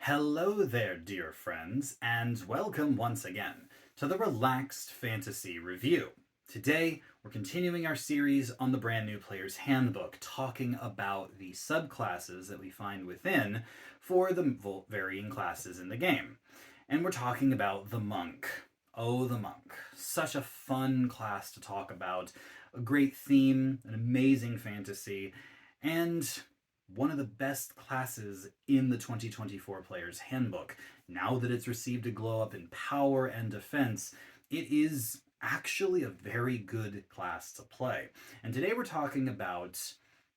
Hello there, dear friends, and welcome once again to the Relaxed Fantasy Review. Today, we're continuing our series on the brand new Player's Handbook, talking about the subclasses that we find within for the varying classes in the game. And we're talking about the Monk. Oh, the Monk. Such a fun class to talk about. A great theme, an amazing fantasy, and one of the best classes in the 2024 Player's Handbook. Now that it's received a glow up in power and defense, it is actually a very good class to play. And today we're talking about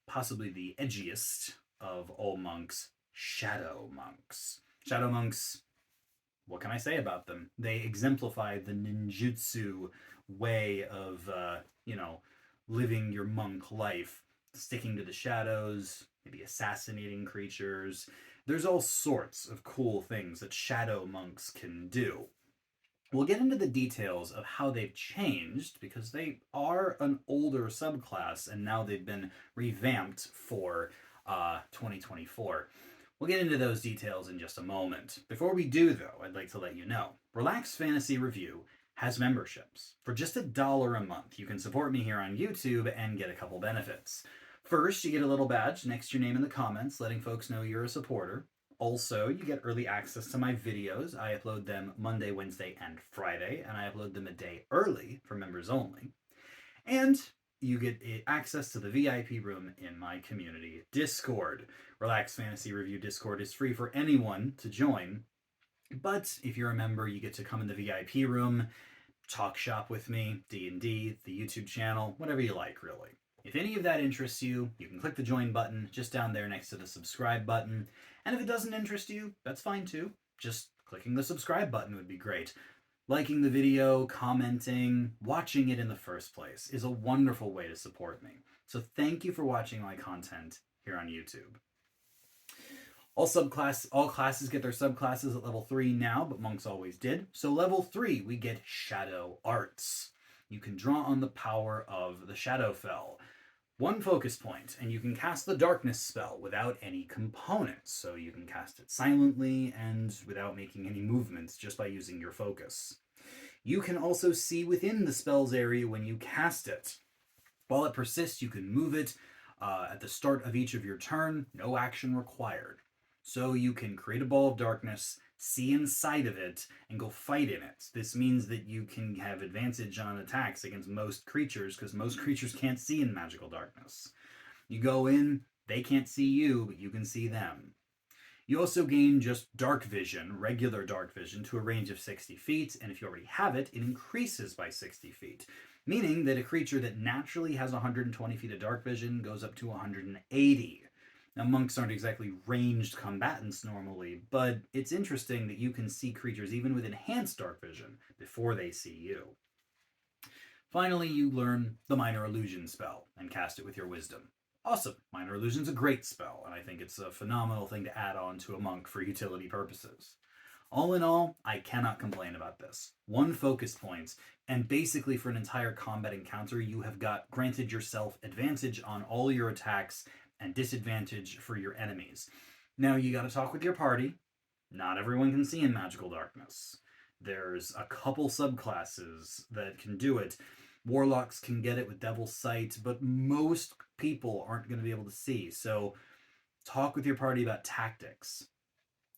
possibly the edgiest of all monks, Shadow Monks. Shadow Monks, what can I say about them? They exemplify the ninjutsu way of, living your monk life, sticking to the shadows, maybe assassinating creatures. There's all sorts of cool things that shadow monks can do. We'll get into the details of how they've changed because they are an older subclass and now they've been revamped for 2024. We'll get into those details in just a moment. Before we do, though, I'd like to let you know Relaxed Fantasy Review has memberships. For just $1 a month, you can support me here on YouTube and get a couple benefits. First, you get a little badge next to your name in the comments, letting folks know you're a supporter. Also, you get early access to my videos. I upload them Monday, Wednesday, and Friday, and I upload them a day early for members only. And you get access to the VIP room in my community Discord. Relaxed Fantasy Review Discord is free for anyone to join, but if you're a member, you get to come in the VIP room, talk shop with me, D&D, the YouTube channel, whatever you like, really. If any of that interests you, you can click the join button just down there next to the subscribe button. And if it doesn't interest you, that's fine too. Just clicking the subscribe button would be great. Liking the video, commenting, watching it in the first place is a wonderful way to support me. So thank you for watching my content here on YouTube. All classes get their subclasses at level 3 now, but monks always did. So level 3, we get Shadow Arts. You can draw on the power of the Shadowfell. One focus point, and you can cast the Darkness spell without any components. So you can cast it silently and without making any movements, just by using your focus. You can also see within the spell's area when you cast it. While it persists, you can move it at the start of each of your turn, no action required. So you can create a ball of darkness, see inside of it, and go fight in it. This means that you can have advantage on attacks against most creatures, because most creatures can't see in magical darkness. You go in, they can't see you, but you can see them. You also gain just dark vision, regular dark vision, to a range of 60 feet, and if you already have it, it increases by 60 feet, meaning that a creature that naturally has 120 feet of dark vision goes up to 180. Now, monks aren't exactly ranged combatants normally, but it's interesting that you can see creatures even with enhanced dark vision before they see you. Finally, you learn the Minor Illusion spell and cast it with your wisdom. Awesome. Minor Illusion's a great spell, and I think it's a phenomenal thing to add on to a monk for utility purposes. All in all, I cannot complain about this. One focus point, and basically for an entire combat encounter, you have granted yourself advantage on all your attacks and disadvantage for your enemies. Now, you gotta talk with your party. Not everyone can see in magical darkness. There's a couple subclasses that can do it. Warlocks can get it with Devil's Sight, but most people aren't going to be able to see. So talk with your party about tactics.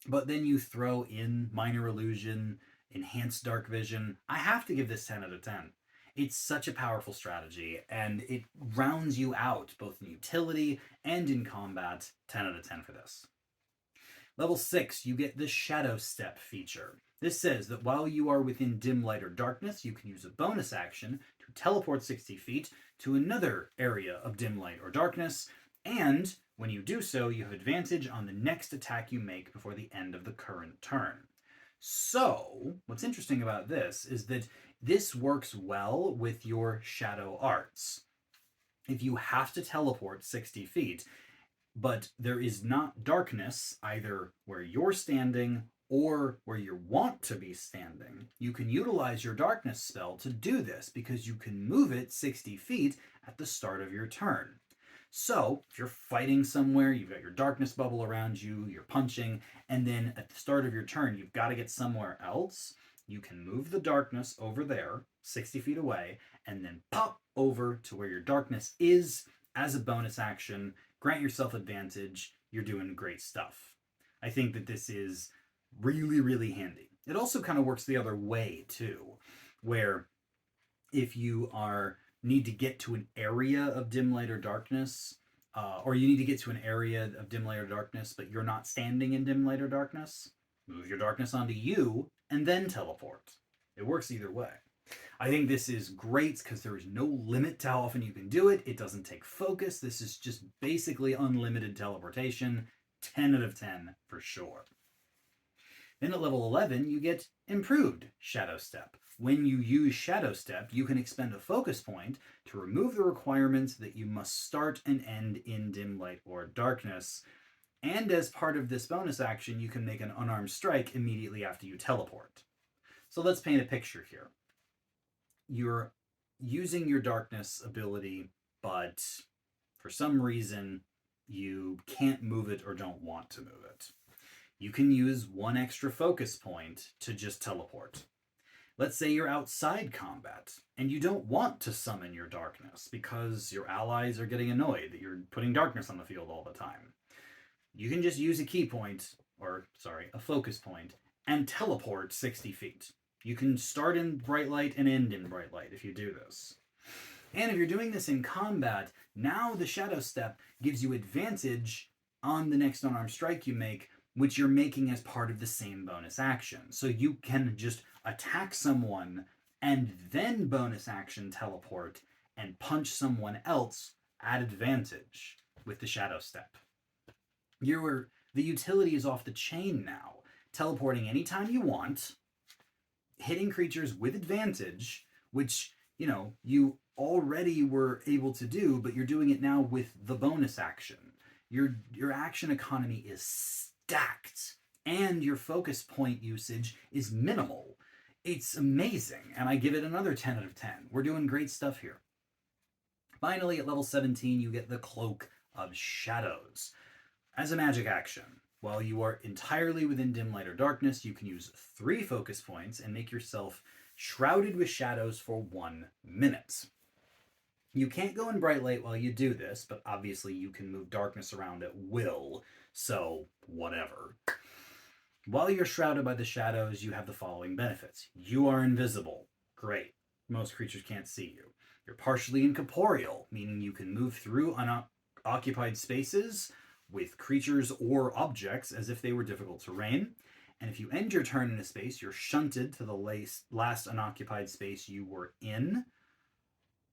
But then you throw in Minor Illusion, Enhanced Dark Vision. I have to give this 10 out of 10. It's such a powerful strategy, and it rounds you out, both in utility and in combat. 10 out of 10 for this. Level 6, you get the Shadow Step feature. This says that while you are within dim light or darkness, you can use a bonus action to teleport 60 feet to another area of dim light or darkness, and when you do so, you have advantage on the next attack you make before the end of the current turn. So, what's interesting about this is that this works well with your Shadow Arts. If you have to teleport 60 feet, but there is not darkness either where you're standing or where you want to be standing, you can utilize your darkness spell to do this because you can move it 60 feet at the start of your turn. So if you're fighting somewhere, you've got your darkness bubble around you, you're punching, and then at the start of your turn, you've got to get somewhere else, you can move the darkness over there, 60 feet away, and then pop over to where your darkness is as a bonus action, grant yourself advantage, you're doing great stuff. I think that this is really, really handy. It also kind of works the other way too, where if you need to get to an area of dim light or darkness, or you need to get to an area of dim light or darkness, but you're not standing in dim light or darkness, move your darkness onto you and then teleport. It works either way. I think this is great because there is no limit to how often you can do it. It doesn't take focus. This is just basically unlimited teleportation. 10 out of 10 for sure. Then at level 11, you get improved Shadow Step. When you use Shadow Step, you can expend a focus point to remove the requirement that you must start and end in dim light or darkness. And as part of this bonus action, you can make an unarmed strike immediately after you teleport. So let's paint a picture here. You're using your darkness ability, but for some reason, you can't move it or don't want to move it. You can use one extra focus point to just teleport. Let's say you're outside combat and you don't want to summon your darkness because your allies are getting annoyed that you're putting darkness on the field all the time. You can just use a focus point, and teleport 60 feet. You can start in bright light and end in bright light if you do this. And if you're doing this in combat, now the Shadow Step gives you advantage on the next unarmed strike you make, which you're making as part of the same bonus action. So you can just attack someone and then bonus action teleport and punch someone else at advantage with the Shadow Step. The utility is off the chain now, teleporting anytime you want, hitting creatures with advantage, which, you already were able to do, but you're doing it now with the bonus action. Your action economy is stacked, and your focus point usage is minimal. It's amazing, and I give it another 10 out of 10. We're doing great stuff here. Finally, at level 17, you get the Cloak of Shadows. As a magic action, while you are entirely within dim light or darkness, you can use 3 focus points and make yourself shrouded with shadows for 1 minute. You can't go in bright light while you do this, but obviously you can move darkness around at will, so whatever. While you're shrouded by the shadows, you have the following benefits. You are invisible. Great. Most creatures can't see you. You're partially incorporeal, meaning you can move through unoccupied spaces with creatures or objects as if they were difficult terrain. And if you end your turn in a space, you're shunted to the last unoccupied space you were in.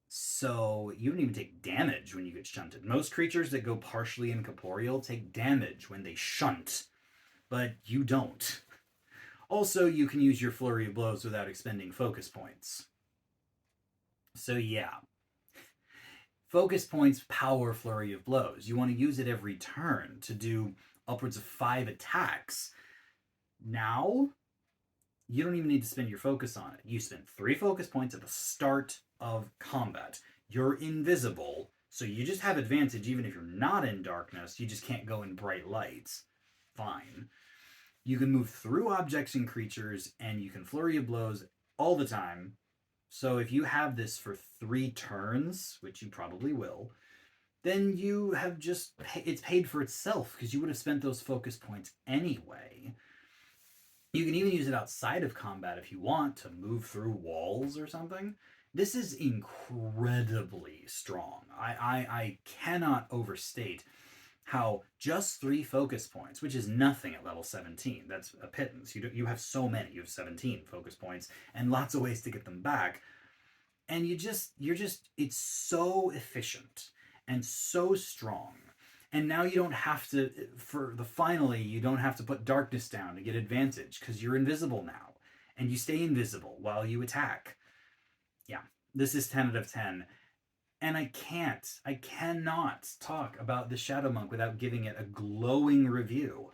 So you don't even take damage when you get shunted. Most creatures that go partially incorporeal take damage when they shunt, but you don't. Also, you can use your flurry of blows without expending focus points. So yeah. Focus points power flurry of blows. You want to use it every turn to do upwards of 5 attacks. Now, you don't even need to spend your focus on it. You spend 3 focus points at the start of combat. You're invisible, so you just have advantage even if you're not in darkness. You just can't go in bright lights. Fine. You can move through objects and creatures, and you can flurry of blows all the time. So if you have this for 3 turns, which you probably will, then you have it's paid for itself because you would have spent those focus points anyway. You can even use it outside of combat if you want to move through walls or something. This is incredibly strong. I cannot overstate how just 3 focus points, which is nothing at level 17, that's a pittance. You have so many. You have 17 focus points and lots of ways to get them back. And it's so efficient and so strong. And now you don't have to, you don't have to put darkness down to get advantage because you're invisible now. And you stay invisible while you attack. Yeah, this is 10 out of 10. And I cannot talk about the Shadow Monk without giving it a glowing review.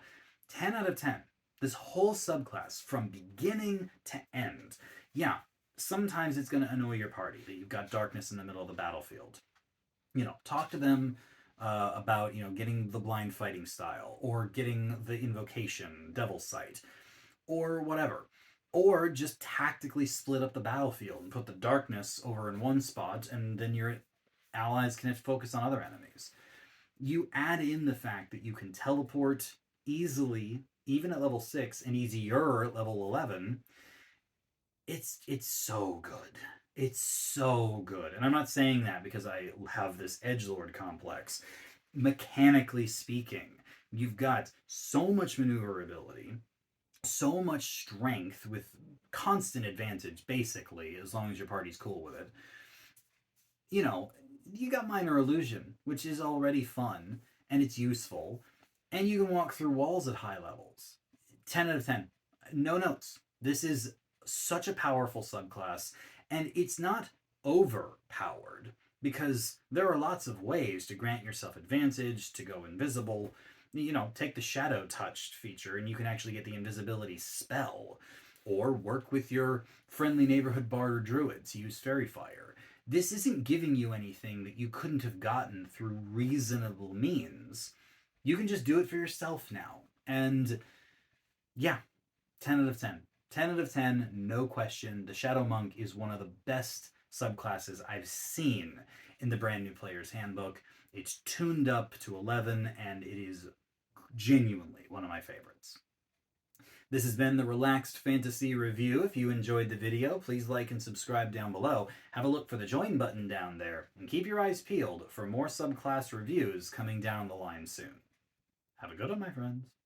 10 out of 10. This whole subclass from beginning to end. Yeah, sometimes it's going to annoy your party that you've got darkness in the middle of the battlefield. Talk to them about, getting the blind fighting style, or getting the invocation, Devil's Sight, or whatever. Or just tactically split up the battlefield and put the darkness over in one spot, and then your allies can focus on other enemies. You add in the fact that you can teleport easily, even at level 6, and easier at level 11. It's so good. It's so good. And I'm not saying that because I have this edgelord complex. Mechanically speaking, you've got so much maneuverability, so much strength with constant advantage, basically, as long as your party's cool with it. You know, you got minor illusion, which is already fun and it's useful, and you can walk through walls at high levels. 10 out of 10. No notes. This is such a powerful subclass, and it's not overpowered because there are lots of ways to grant yourself advantage, to go invisible. Take the shadow touched feature and you can actually get the invisibility spell, or work with your friendly neighborhood bard or druids, use fairy fire. This isn't giving you anything that you couldn't have gotten through reasonable means. You can just do it for yourself now. And yeah, 10 out of 10. 10 out of 10, no question. The Shadow Monk is one of the best subclasses I've seen in the brand new player's handbook. It's tuned up to 11, and it is genuinely one of my favorites. This has been the Relaxed Fantasy Review. If you enjoyed the video, please like and subscribe down below. Have a look for the join button down there, and keep your eyes peeled for more subclass reviews coming down the line soon. Have a good one, my friends.